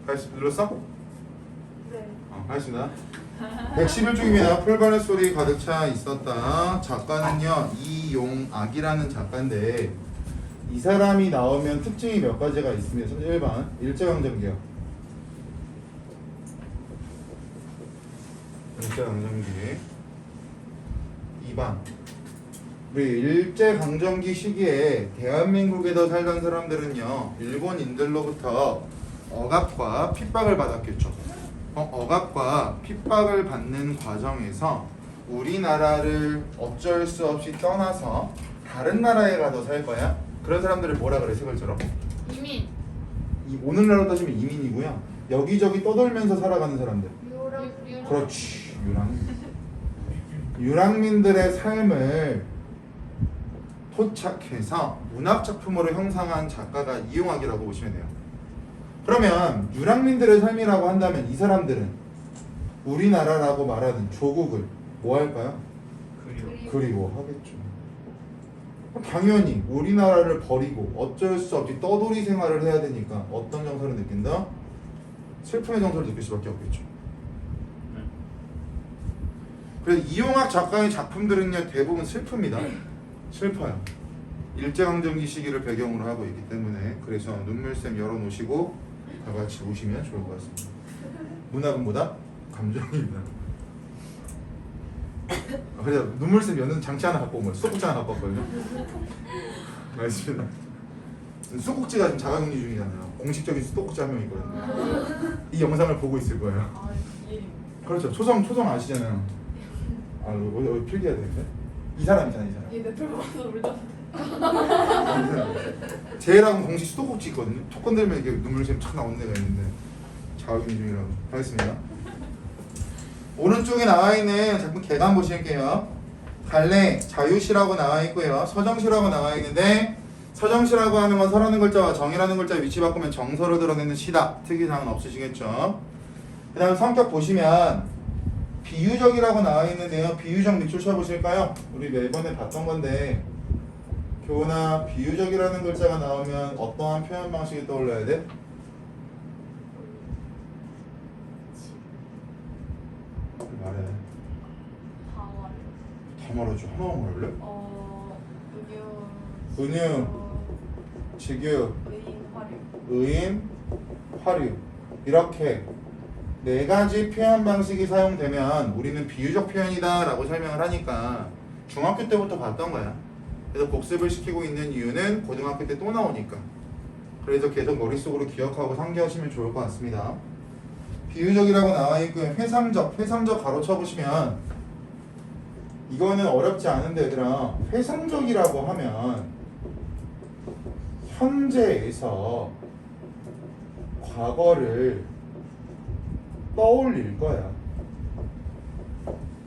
눌렀어? 네. 하겠습니다. 111쪽입니다. 풀바늘 소리 가득 차 있었다. 작가는요 이용악이라는 작가인데 이 사람이 나오면 특징이 몇 가지가 있습니다. 1번 일제강점기요. 일제강점기. 2번 우리 일제강점기 시기에 대한민국에서 살던 사람들은요 일본인들로부터 억압과 핍박을 받았겠죠. 억압과 핍박을 받는 과정에서 우리나라를 어쩔 수 없이 떠나서 다른 나라에 가서 살 거야. 그런 사람들을 뭐라 그래? 세 글자로 이민. 이 오늘날로 따지면 이민이고요. 여기저기 떠돌면서 살아가는 사람들. 유럽. 그렇지. 유랑민들의 삶을 토착해서 문학작품으로 형상한 작가가 이용학이라고 보시면 돼요. 그러면 유랑민들의 삶이라고 한다면 이 사람들은 우리나라라고 말하는 조국을 뭐 할까요? 그리워하겠죠. 당연히 우리나라를 버리고 어쩔 수 없이 떠돌이 생활을 해야 되니까 어떤 정서를 느낀다? 슬픔의 정서를 느낄 수밖에 없겠죠. 그래서 이용학 작가의 작품들은요 대부분 슬픕니다. 슬퍼요. 일제강점기 시기를 배경으로 하고 있기 때문에 그래서 눈물샘 열어놓으시고 다 같이 우시면 좋을 것 같습니다. 문학은 뭐다? 감정입니다. 그래서 눈물샘 여는 장치 하나 갖고 온 거예요. 수도꼭지 하나 갖고 왔거든요. 알겠습니다. 수도꼭지가 지금 자가격리 중이잖아요. 공식적인 수도꼭지 한 명 있거든요. 이 영상을 보고 있을 거예요. 그렇죠. 초성 아시잖아요. 어디 필기해야 되는데? 이 사람이잖아, 이 사람. 얘 내 들어가서 울다. 제라고 공식 수도꼭지 있거든요. 톡 건들면 이렇게 눈물샘 착 나오는 데가 있는데 자가격리 중이라고 하겠습니다. 오른쪽에 나와 있는 작품 개간 보실게요. 갈래 자유시라고 나와 있고요. 서정시라고 나와 있는데 서정시라고 하는 건 서라는 글자와 정이라는 글자 위치 바꾸면 정서를 드러내는 시다. 특이사항은 없으시겠죠. 그 다음 성격 보시면 비유적이라고 나와 있는데요. 비유적 밑줄 쳐보실까요? 우리 매번에 봤던 건데 교훈아 비유적이라는 글자가 나오면 어떠한 표현 방식이 떠올라야 돼? 말해. 다 말해줘. 하나만 말할래? 은유, 직유, 의인, 화류 이렇게 네 가지 표현 방식이 사용되면 우리는 비유적 표현이다 라고 설명을 하니까 중학교 때부터 봤던 거야. 그래서 복습을 시키고 있는 이유는 고등학교 때 또 나오니까. 그래서 계속 머릿속으로 기억하고 상기하시면 좋을 것 같습니다. 비유적이라고 나와 있고요. 회상적 가로 쳐보시면 이거는 어렵지 않은데 얘들아, 회상적이라고 하면 현재에서 과거를 떠올릴 거야.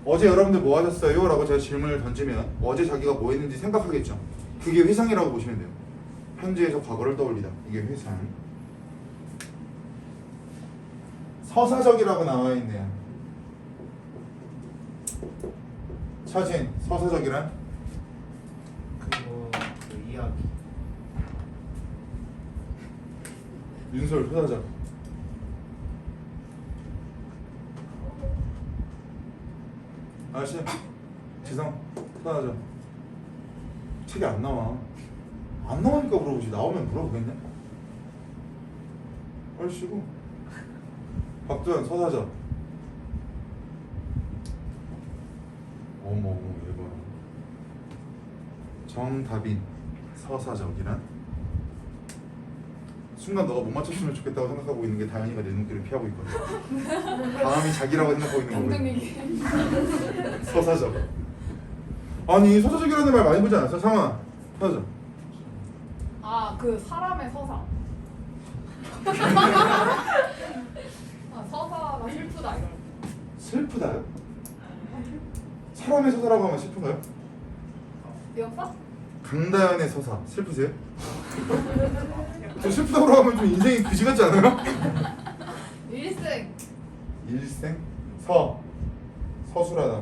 어제 여러분들 뭐 하셨어요? 라고 제가 질문을 던지면 어제 자기가 뭐 했는지 생각하겠죠. 그게 회상이라고 보시면 돼요. 현재에서 과거를 떠올리다. 이게 회상. 서사적이라고 나와 있네요. 차진, 서사적이란? 그 이야기. 윤솔, 서사적. 아저씨, 지성, 서사적. 책이 안 나와. 안 나오니까 물어보지. 나오면 물어보겠냐? 얼씨구. 박도현, 서사적. 어머, 이거. 정다빈, 서사적이란? 순간 너가 못 맞췄으면 좋겠다고 생각하고 있는 게 다현이가 내 눈길을 피하고 있거든. 다음이 자기라고 생각하고 있는 거거든. 서사적. 아니 서사적이라는 말 많이 보지 않았어? 상아, 서사적. 그 사람의 서사. 서사가 슬프다 이런. 슬프다요? 사람의 서사라고 하면 슬픈가요? 미역사? 강다현의 서사 슬프세요? 저 슬프다고 하면 좀 인생이 그지 같지 않아요? 일생. 일생? 서술하다.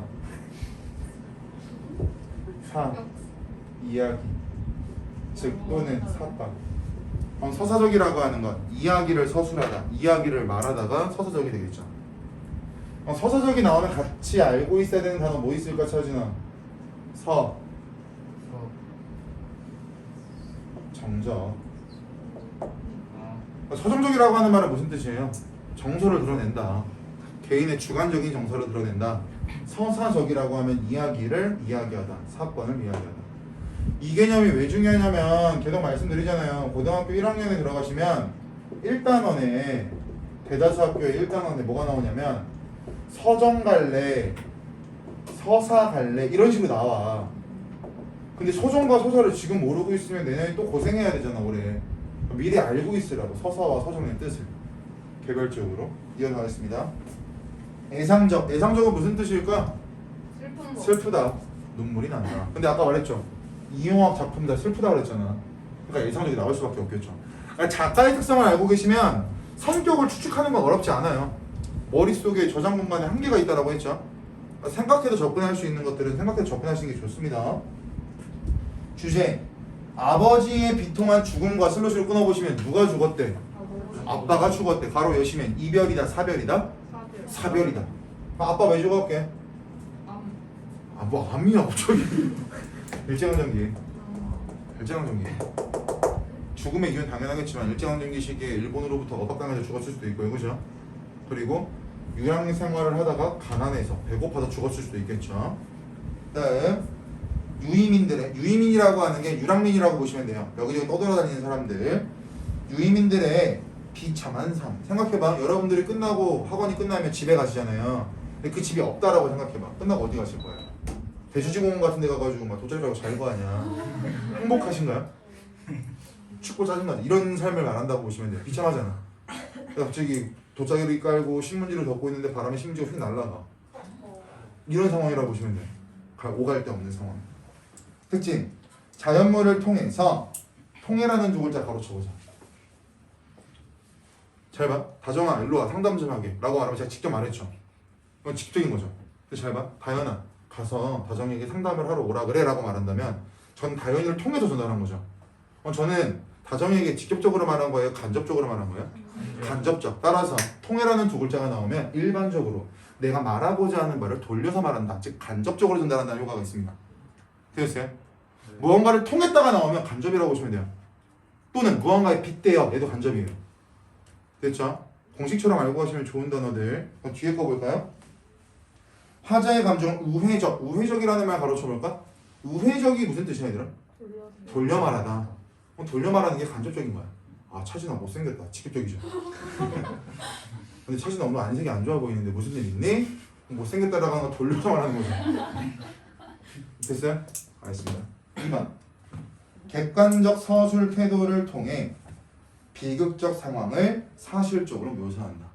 사, 이야기. 즉 또는 사건. 서사적이라고 하는 건 이야기를 서술하다, 이야기를 말하다가 서사적이 되겠죠. 서사적이 나오면 같이 알고 있어야 되는 단어 뭐 있을까, 차진아? 정적. 서정적이라고 하는 말은 무슨 뜻이에요? 정서를 드러낸다. 개인의 주관적인 정서를 드러낸다. 서사적이라고 하면 이야기를 이야기하다, 사건을 이야기하다. 이 개념이 왜 중요하냐면 계속 말씀드리잖아요. 고등학교 1학년에 들어가시면 1단원에 대다수 학교의 1단원에 뭐가 나오냐면 서정 갈래, 서사 갈래 이런 식으로 나와. 근데 서정과 서사를 지금 모르고 있으면 내년에 또 고생해야 되잖아 올해. 미리 알고 있으라고 서사와 서정의 뜻을 개별적으로 이어가겠습니다. 애상적, 애상적은 무슨 뜻일까? 슬픈 거. 슬프다, 눈물이 난다. 근데 아까 말했죠, 이용학 작품 다 슬프다 그랬잖아. 그러니까 애상적이 나올 수밖에 없겠죠. 그러니까 작가의 특성을 알고 계시면 성격을 추측하는 건 어렵지 않아요. 머릿속에 저장 공간에 한계가 있다라고 했죠. 그러니까 생각해도 접근할 수 있는 것들은 생각해도 접근하시는 게 좋습니다. 주제, 아버지의 비통한 죽음과 슬롯을 끊어보시면 누가 죽었대? 아빠가 죽었대. 가로 여시면 이별이다, 사별이다? 사별이다. 아빠 왜 죽었게? 뭐 암이야 갑자기. 일제강점기. 일제강점기. 죽음의 이유는 당연하겠지만 일제강점기 시기에 일본으로부터 억압당해서 죽었을 수도 있고요, 그죠? 그리고 유랑 생활을 하다가 가난해서 배고파서 죽었을 수도 있겠죠. 그다음 유이민들의, 유이민이라고 하는 게 유랑민이라고 보시면 돼요. 여기저기 떠돌아다니는 사람들. 유이민들의 비참한 삶. 생각해봐. 여러분들이 끝나고 학원이 끝나면 집에 가시잖아요. 근데 그 집이 없다라고 생각해봐. 끝나고 어디 가실 거예요? 대주지공원 같은 데 가가지고 막 돗자리라고 잘 거 아니야. 행복하신가요? 춥고 짜증나죠. 이런 삶을 말한다고 보시면 돼요. 비참하잖아. 갑자기 돗자리 깔고 신문지를 덮고 있는데 바람에 심지어 휙 날아가. 이런 상황이라고 보시면 돼요. 오갈 데 없는 상황. 특징, 자연물을 통해서, 통해라는 두 글자 가로쳐보자. 잘 봐. 다정아 일로와 상담 좀 하게 라고 말하면 제가 직접 말했죠. 이건 직접적인 거죠. 근데 잘 봐. 다현아 가서 다정에게 상담을 하러 오라 그래 라고 말한다면 전 다현이를 통해서 전달한 거죠. 저는 다정에게 직접적으로 말한 거예요? 간접적으로 말한 거예요? 간접적. 따라서 통해라는 두 글자가 나오면 일반적으로 내가 말하고자 하는 말을 돌려서 말한다. 즉 간접적으로 전달한다는 효과가 있습니다. 되셨어요? 무언가를 통했다가 나오면 간접이라고 보시면 돼요. 또는 무언가에 빗대어 얘도 간접이에요. 됐죠? 공식처럼 알고 가시면 좋은 단어들. 그럼 뒤에 거 볼까요? 화자의 감정은 우회적. 우회적이라는 말 가로쳐볼까? 우회적이 무슨 뜻이야 얘들아? 돌려 말하다. 돌려 말하는 게 간접적인 거야. 아 차진아 못생겼다. 직접적이죠. 근데 차진아 오늘 안색이 안 좋아 보이는데 무슨 일 있니? 못생겼다라고 하는 거 돌려서 말하는 거죠. 됐어요? 알겠습니다. 2번, 객관적 서술 태도를 통해 비극적 상황을 사실적으로 묘사한다.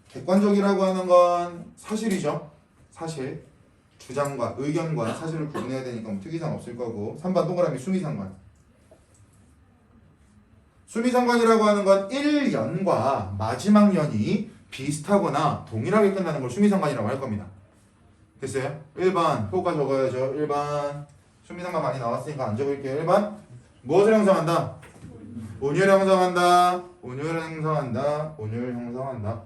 객관적이라고 하는 건 사실이죠. 사실. 주장과 의견과 사실을 구분해야 되니까 뭐 특이사항 없을 거고. 3번 동그라미 수미상관. 수미상관이라고 하는 건 1년과 마지막 년이 비슷하거나 동일하게 끝나는 걸 수미상관이라고 할 겁니다. 됐어요? 1번 효과 적어야죠. 1번 수미상관 많이 나왔으니까 안 적을게요. 1번 무엇을 형성한다? 온유를 형성한다. 온유를 형성한다. 온유를 형성한다.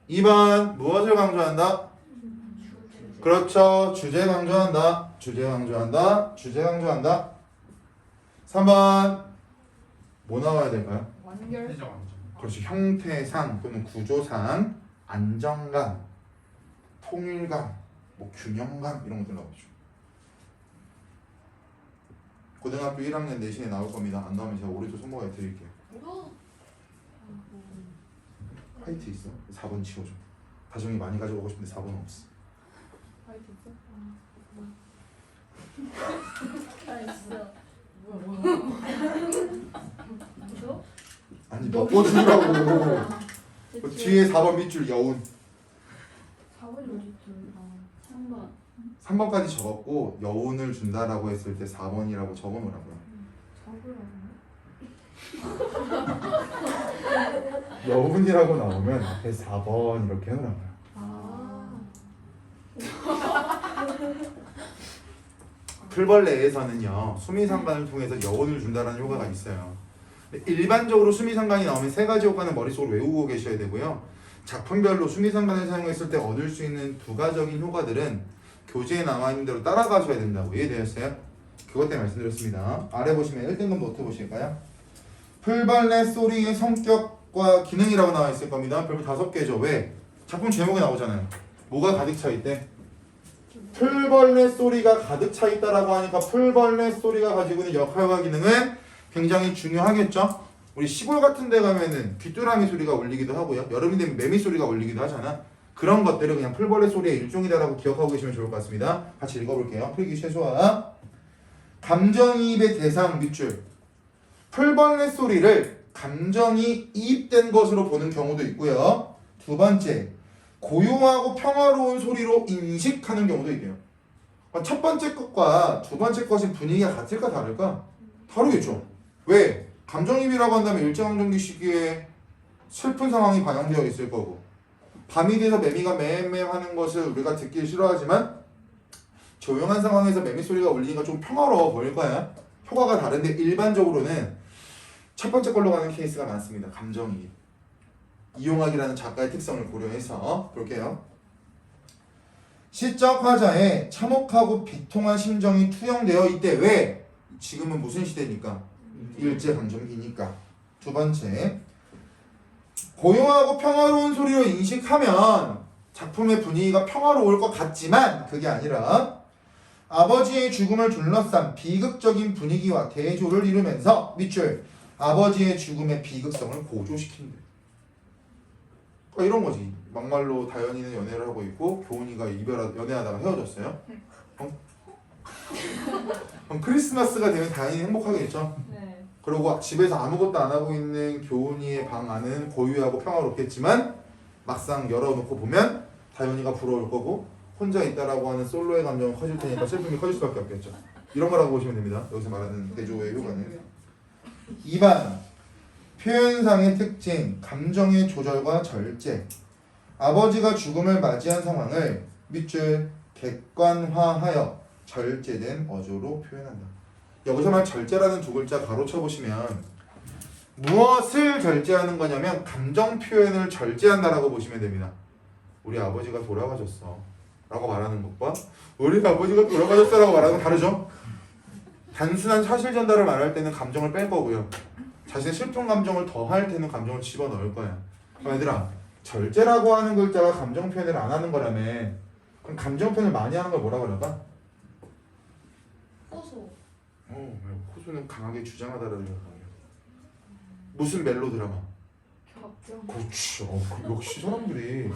2번 무엇을 강조한다? 그렇죠. 주제 강조한다. 주제 강조한다. 주제 강조한다. 3번 뭐 나와야 될까요? 완결. 그렇지. 형태상 또는 구조상, 안정감, 통일감, 뭐 균형감 이런 것들 나오죠. 고등학교 1학년 내신에 나올 겁니다. 안 나오면 제가 올해도 손모가에 드릴게요. 화이트 있어? 4번 지워줘. 다정이 많이 가져가고 싶은데 4번은 없어. 화이트 있어? 뭐야? 아니 몇 번이라고. 그 뒤에 4번 밑줄 여운. 4번이 어디 있지? 3번. 3번까지 적었고 여운을 준다라고 했을 때 4번이라고 적어놓으라고요. 4번. 여운이라고 나오면 앞에 4번 이렇게 해놓으라고요. 풀벌레에서는요 수미상관을 통해서 여운을 준다는 효과가 있어요. 일반적으로 수미상관이 나오면 세 가지 효과는 머릿속으로 외우고 계셔야 되고요. 작품별로 수미상관을 사용했을 때 얻을 수 있는 부가적인 효과들은 교재에 나와 있는 대로 따라가셔야 된다고. 이해되셨어요? 그것 때문에 말씀드렸습니다. 아래 보시면 1등급 노트 보실까요? 풀벌레 소리의 성격과 기능이라고 나와 있을 겁니다. 별표 5개죠. 왜? 작품 제목에 나오잖아요. 뭐가 가득 차 있대? 풀벌레 소리가 가득 차 있다라고 하니까 풀벌레 소리가 가지고 있는 역할과 기능은 굉장히 중요하겠죠? 우리 시골 같은 데 가면은 귀뚜라미 소리가 울리기도 하고요. 여름이 되면 매미 소리가 울리기도 하잖아. 그런 것들을 그냥 풀벌레 소리의 일종이다라고 기억하고 계시면 좋을 것 같습니다. 같이 읽어볼게요. 필기 최소화. 감정이입의 대상 밑줄. 풀벌레 소리를 감정이 이입된 것으로 보는 경우도 있고요. 두 번째, 고요하고 평화로운 소리로 인식하는 경우도 있대요. 첫 번째 것과 두 번째 것이 분위기가 같을까 다를까? 다르겠죠. 왜? 감정이입이라고 한다면 일제강점기 시기에 슬픈 상황이 반영되어 있을 거고, 밤이 돼서 매미가 맴맴 하는 것을 우리가 듣기 싫어하지만 조용한 상황에서 매미 소리가 울리니까 좀 평화로워 보일 거야. 효과가 다른데 일반적으로는 첫 번째 걸로 가는 케이스가 많습니다. 감정이입. 이용학이라는 작가의 특성을 고려해서 볼게요. 시적 화자에 참혹하고 비통한 심정이 투영되어 있대. 왜? 지금은 무슨 시대니까? 일제강점기니까. 두 번째, 고요하고 평화로운 소리로 인식하면 작품의 분위기가 평화로울 것 같지만 그게 아니라 아버지의 죽음을 둘러싼 비극적인 분위기와 대조를 이루면서 밑줄 아버지의 죽음의 비극성을 고조시킨대. 그러니까 이런 거지. 막말로 다현이는 연애를 하고 있고 교훈이가 연애하다가 헤어졌어요. 그럼 크리스마스가 되면 다현이는 행복하겠죠. 네. 그리고 집에서 아무것도 안 하고 있는 교훈이의 방 안은 고요하고 평화롭겠지만 막상 열어놓고 보면 다현이가 부러울 거고 혼자 있다라고 하는 솔로의 감정은 커질 테니까 슬픔이 커질 수밖에 없겠죠. 이런 거라고 보시면 됩니다. 여기서 말하는 대조의 효과는. 2번 표현상의 특징, 감정의 조절과 절제. 아버지가 죽음을 맞이한 상황을 밑줄 객관화하여 절제된 어조로 표현한다. 여기서 말 절제라는 두 글자 가로쳐 보시면 무엇을 절제하는 거냐면 감정 표현을 절제한다라고 보시면 됩니다. 우리 아버지가 돌아가셨어 라고 말하는 것과 우리 아버지가 돌아가셨어 라고 말하는 건 다르죠? 단순한 사실 전달을 말할 때는 감정을 뺄 거고요. 자신의 슬픈 감정을 더할 때는 감정을 집어넣을 거야. 그럼 얘들아, 절제라고 하는 글자가 감정 표현을 안 하는 거라면 그럼 감정 표현을 많이 하는 걸 뭐라고 그럴까? 호소. 호소는 강하게 주장하다라는 거예요. 무슨 멜로드라마? 격정. 그렇죠. 역시 사람들이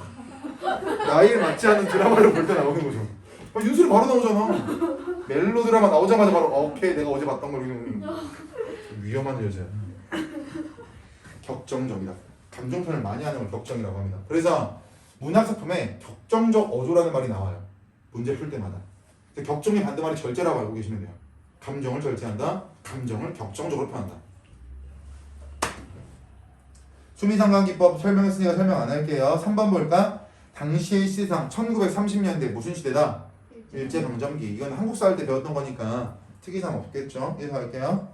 나이에 맞지 않은 드라마를 볼 때 나오는 거죠. 윤슬이 바로 나오잖아. 멜로드라마 나오자마자 바로 오케이 내가 어제 봤던 걸 위험한 여자야. 격정적이다. 감정 표현을 많이 하는 걸 격정이라고 합니다. 그래서 문학 작품에 격정적 어조라는 말이 나와요. 문제 풀 때마다. 근데 격정의 반대말이 절제라고 알고 계시면 돼요. 감정을 절제한다. 감정을 격정적으로 표현한다. 수미상관기법 설명했으니까 설명 안 할게요. 3번 볼까? 당시의 시상 1930년대 무슨 시대다? 일제강점기. 이건 한국사 할 때 배웠던 거니까 특이사항 없겠죠? 이해서 할게요.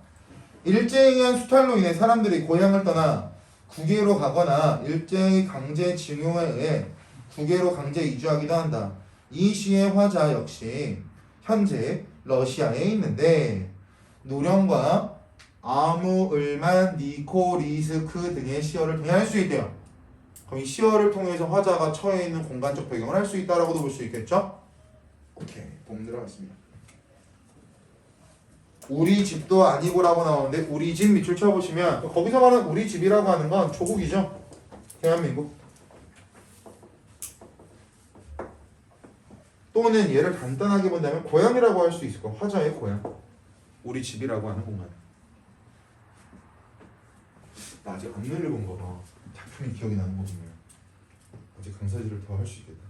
일제에 의한 수탈로 인해 사람들이 고향을 떠나 국외로 가거나 일제의 강제 징용에 의해 국외로 강제 이주하기도 한다. 이 시의 화자 역시 현재 러시아에 있는데 노령과 아무을만 니코리스크 등의 시어를 통해 할 수 있대요. 그럼 이 시어를 통해서 화자가 처해 있는 공간적 배경을 할 수 있다라고도 볼 수 있겠죠? 오케이, 봄 들어갔습니다. 우리 집도 아니고라고 나오는데 우리 집 밑줄 쳐보시면 거기서 말하는 우리 집이라고 하는 건 조국이죠. 대한민국. 또는 얘를 간단하게 본다면 고향이라고 할 수 있을 거야. 화자의 고향. 우리 집이라고 하는 공간. 나 아직 안 읽은 거라 작품이 기억이 나는 거군요. 아직 강사질을 더 할 수 있겠다.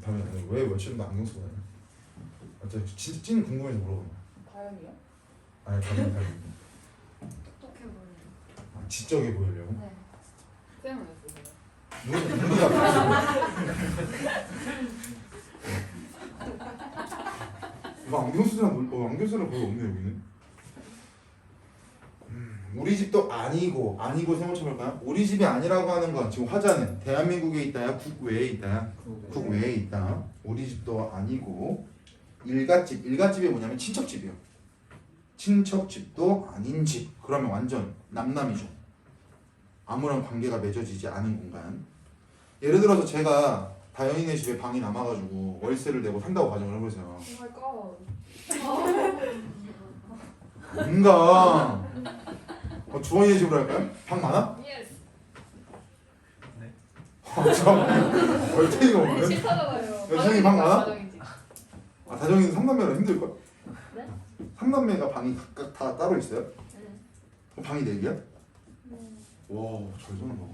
다음에 왜 며칠도 안경 쓰고 다녀? 진짜 찐 궁금해서 물어보네. 다현이요? 아니 다른 똑똑해 보여요. 지적해 보이려고? 네. 쌤은 왜 쓰세요? 누구야? 안경 쓰는 사람 안경 쓰는 거의 없네 여기는. 우리 집도 아니고 세모 쳐볼까요? 우리 집이 아니라고 하는 건 지금 화자는 대한민국에 있다야 국외에 있다야 국외에 있다. 우리 집도 아니고 일갓집이 뭐냐면 친척집이요. 친척집도 아닌 집. 그러면 완전 남남이죠. 아무런 관계가 맺어지지 않은 공간. 예를 들어서 제가 다현이네 집에 방이 남아가지고 월세를 내고 산다고 가정을 해보세요. 오 마이 갓. 뭔가 주원이네 집으로 할까요? 방 많아? 예스. 참 얼탱이가 없네. 싫다잖아요. 여진이 방 많아? 가정이지. 아 다정이는 3남매라 힘들걸? 네? 3남매가 방이 각각 다 따로 있어요? 네. 그럼 방이 4개야? 와잘 사는 거.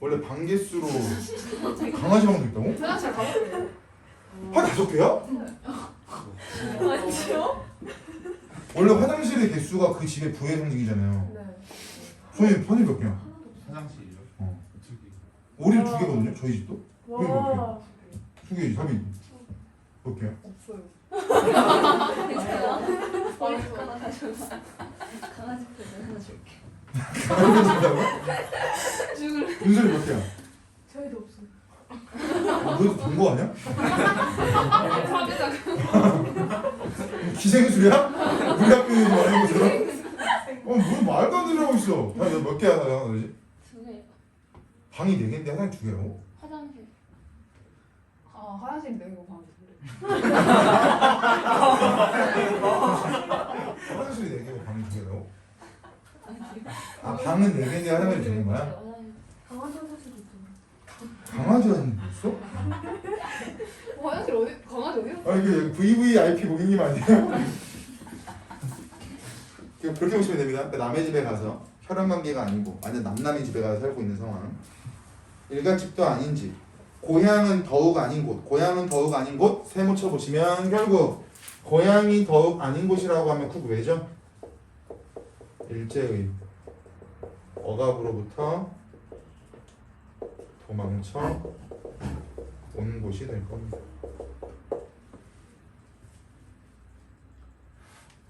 원래 방 개수로 강아지 방도 있다고? 화장실 가볼게요. 방 5개야? 아니요? 원래 화장실의 개수가 그 집의 부의 상징이잖아요. 네. 소희 편이 몇 개야? 화장실이요? 어. 2개. 우리는 2개거든요. 저희 집도. 와. 2개지 3이 몇 개야? 없어요. 괜찮아요? 방에서. 하나 가져가. 강아지 푸드 하나 줄게. 강아지 준다고? 죽을. 윤설이 몇 개야? 저희도 없어요. 너희도 동거 아니야? 사대장. 기생술이야? 우리 학교에 말하는 것처럼? 무슨 말도 안 되는 하고 있어. 몇 개야 너지? 2개. 방이 4개인데 화장실 2개라고? 화장실. 아 화장실 내고 방. 화장실이 4개고 방이 2개라고? 아 방은 4개인데 화장실이 2개인 거야? 강아지 화장실도 있잖아. 강아지 화장실 있어? 화장실 어디? 강아지 어디요? 아 이게 VVIP 고객님 아니에요? 그렇게 보시면 됩니다. 그러니까 남의 집에 가서 혈연 관계가 아니고 완전 남남의 집에 가서 살고 있는 상황. 일갓집도 아닌 집. 고향은 더욱 아닌 곳. 고향은 더욱 아닌 곳. 세모 쳐보시면 결국 고향이 더욱 아닌 곳이라고 하면 국외죠. 일제의 억압으로부터 도망쳐 온 곳이 될 겁니다.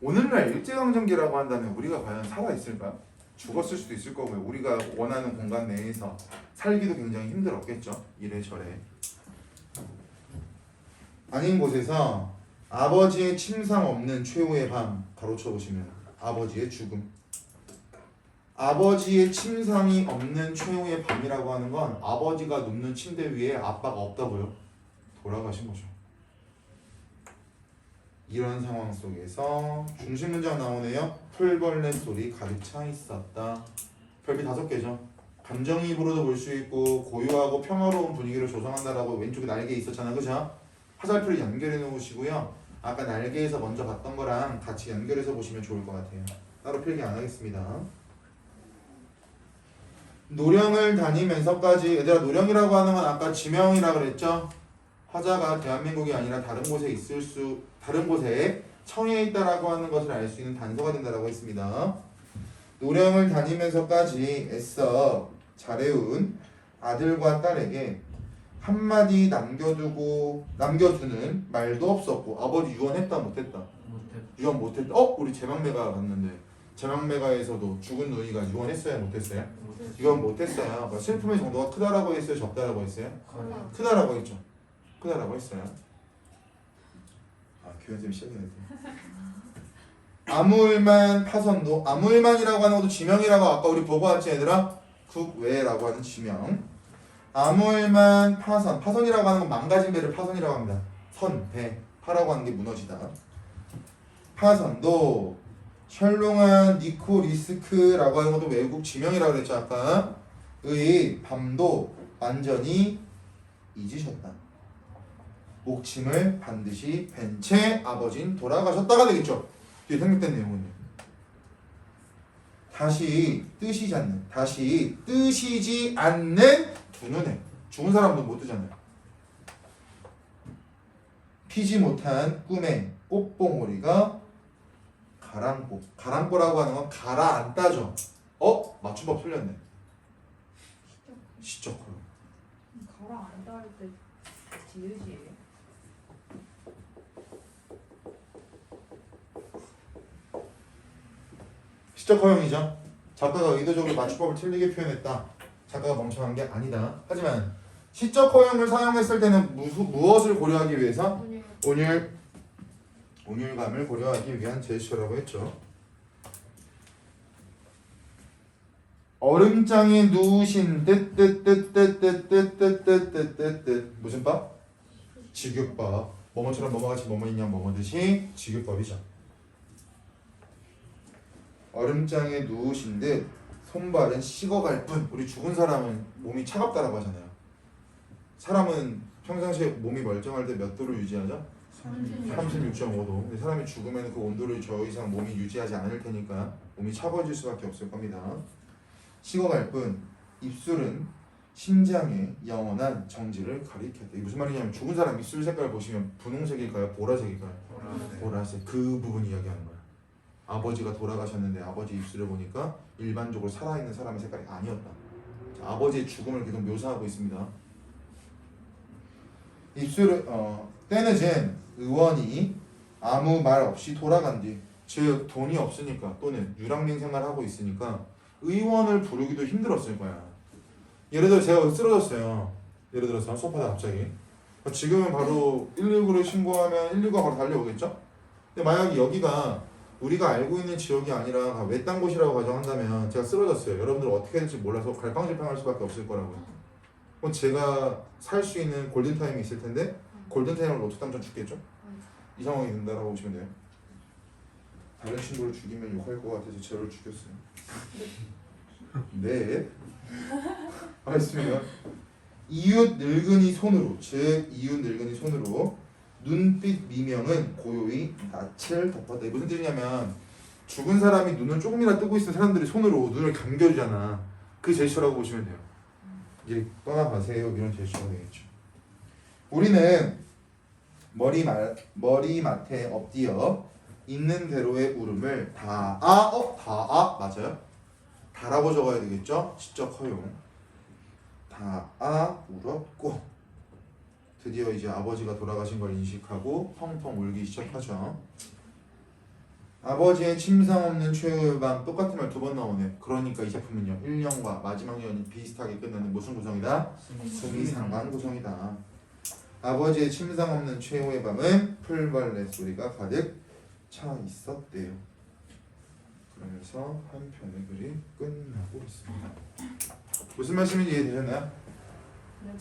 오늘날 일제강점기라고 한다면 우리가 과연 살아있을까요? 죽었을 수도 있을 거고요. 우리가 원하는 공간 내에서 살기도 굉장히 힘들었겠죠. 이래저래. 아닌 곳에서 아버지의 침상 없는 최후의 밤 가로쳐 보시면 아버지의 죽음. 아버지의 침상이 없는 최후의 밤이라고 하는 건 아버지가 눕는 침대 위에 아빠가 없다고요. 돌아가신 거죠. 이런 상황 속에서 중심 문장 나오네요. 풀벌레 소리 가득 차 있었다. 별비 5개죠. 감정이입으로도 볼 수 있고 고요하고 평화로운 분위기를 조성한다라고 왼쪽에 날개 있었잖아, 그죠? 화살표를 연결해 놓으시고요. 아까 날개에서 먼저 봤던 거랑 같이 연결해서 보시면 좋을 것 같아요. 따로 필기 안 하겠습니다. 노령을 다니면서까지, 얘들아 노령이라고 하는 건 아까 지명이라 그랬죠? 화자가 대한민국이 아니라 다른 곳에 다른 곳에 처해 있다라고 하는 것을 알 수 있는 단서가 된다라고 했습니다. 노령을 다니면서까지 애써 잘해온 아들과 딸에게 한마디 남겨두는 말도 없었고. 아버지 유언했다 못했다? 못했. 유언 못했다. 우리 제망매가 갔는데 제망매가에서도 죽은 노인이가 유언했어요 못했어요? 유언 못했어요. 그러니까 슬픔의 정도가 크다라고 했어요 적다라고 했어요? 크다라고 했죠. 크다라고 했어요. 교현쌤이 시작했네. 아무일만 파선도. 아무일만이라고 하는 것도 지명이라고 아까 우리 보고 왔지 얘들아? 국외라고 하는 지명. 아무일만 파선. 파선이라고 하는 건 망가진 배를 파선이라고 합니다. 선, 배, 파라고 하는 게 무너지다. 파선도 셜롱한 니코리스크라고 하는 것도 외국 지명이라고 그랬죠 아까. 의 밤도 완전히 잊으셨다. 목침을 반드시 벤 채 아버진 돌아가셨다가 되겠죠. 뒤에 생략된 내용은요. 다시 뜨시지 않는 두 눈에. 죽은 사람도 못 뜨잖아요. 피지 못한 꿈의 꽃봉오리가 가랑꽃. 가랑꽃라고 하는 건 가라앉다죠. 맞춤법 틀렸네. 시적으로. 저랑 안 닿을 때 지읒이에요? 시적 허용이죠. 작가가 의도적으로 맞춤법을 틀리게 표현했다. 작가가 멍청한 게 아니다. 하지만 시적 허용을 사용했을 때는 무엇을 고려하기 위해서? 온율감을 고려하기 위한 제스처라고 했죠. 얼음장에 누우신 뜻 무슨 법? 직유법. 뭐뭐처럼 뭐뭐같이 뭐뭐이냐 뭐뭐듯이 직유법이죠. 얼음장에 누우신 듯 손발은 식어갈 뿐. 우리 죽은 사람은 몸이 차갑다라고 하잖아요. 사람은 평상시에 몸이 멀쩡할 때 몇 도를 유지하죠? 36.5도. 근데 사람이 죽으면 그 온도를 저 이상 몸이 유지하지 않을 테니까 몸이 차가워질 수밖에 없을 겁니다. 식어갈 뿐 입술은 심장의 영원한 정지를 가리켰다. 이게 무슨 말이냐면 죽은 사람 입술 색깔 보시면 분홍색일까요? 보라색일까요? 보라색. 그 부분 이야기하는 거야. 아버지가 돌아가셨는데 아버지 입술을 보니까 일반적으로 살아있는 사람의 색깔이 아니었다. 자, 아버지의 죽음을 계속 묘사하고 있습니다. 입술을 때늦은 의원이 아무 말 없이 돌아간 뒤, 즉 돈이 없으니까 또는 유랑민 생활하고 있으니까 의원을 부르기도 힘들었을 거야. 예를 들어 제가 쓰러졌어요. 예를 들어서 소파다 갑자기. 지금은 바로 119를 신고하면 119가 바로 달려오겠죠? 근데 만약에 여기가 우리가 알고 있는 지역이 아니라 외딴 곳이라고 가정한다면 제가 쓰러졌어요. 여러분들 어떻게 될지 몰라서 갈팡질팡할 수밖에 없을 거라고요. 그럼 제가 살 수 있는 골든타임이 있을 텐데 골든타임을 놓쳤다면 전 죽겠죠? 이 상황이 된다라고 보시면 돼요. 다른 친구를 죽이면 욕할 것 같아서 저를 죽였어요. 네. 알겠습니다. 이웃 늙은이 손으로, 즉 이웃 늙은이 손으로 눈빛 미명은 고요히 낯을 덮었다. 무슨 뜻이냐면 죽은 사람이 눈을 조금이나 뜨고 있는 사람들이 손으로 눈을 감겨주잖아. 그 제스처라고 보시면 돼요. 이제 떠나가세요 이런 제스처가 되겠죠. 우리는 머리맡에 엎드려 있는 대로의 울음을 다아 맞아요? 다라고 적어야 되겠죠? 시적 허용. 다아 울었고 드디어 이제 아버지가 돌아가신 걸 인식하고 펑펑 울기 시작하죠. 아버지의 침상 없는 최후의 밤. 똑같은 말 두 번 나오네. 그러니까 이 작품은요 1년과 마지막 년이 비슷하게 끝나는 무슨 구성이다? 수미상관 구성이다. 아버지의 침상 없는 최후의 밤은 풀벌레 소리가 가득 차 있었대요. 그러면서 한 편의 글이 끝나고 있습니다. 무슨 말씀인지 이해되셨나요? 네.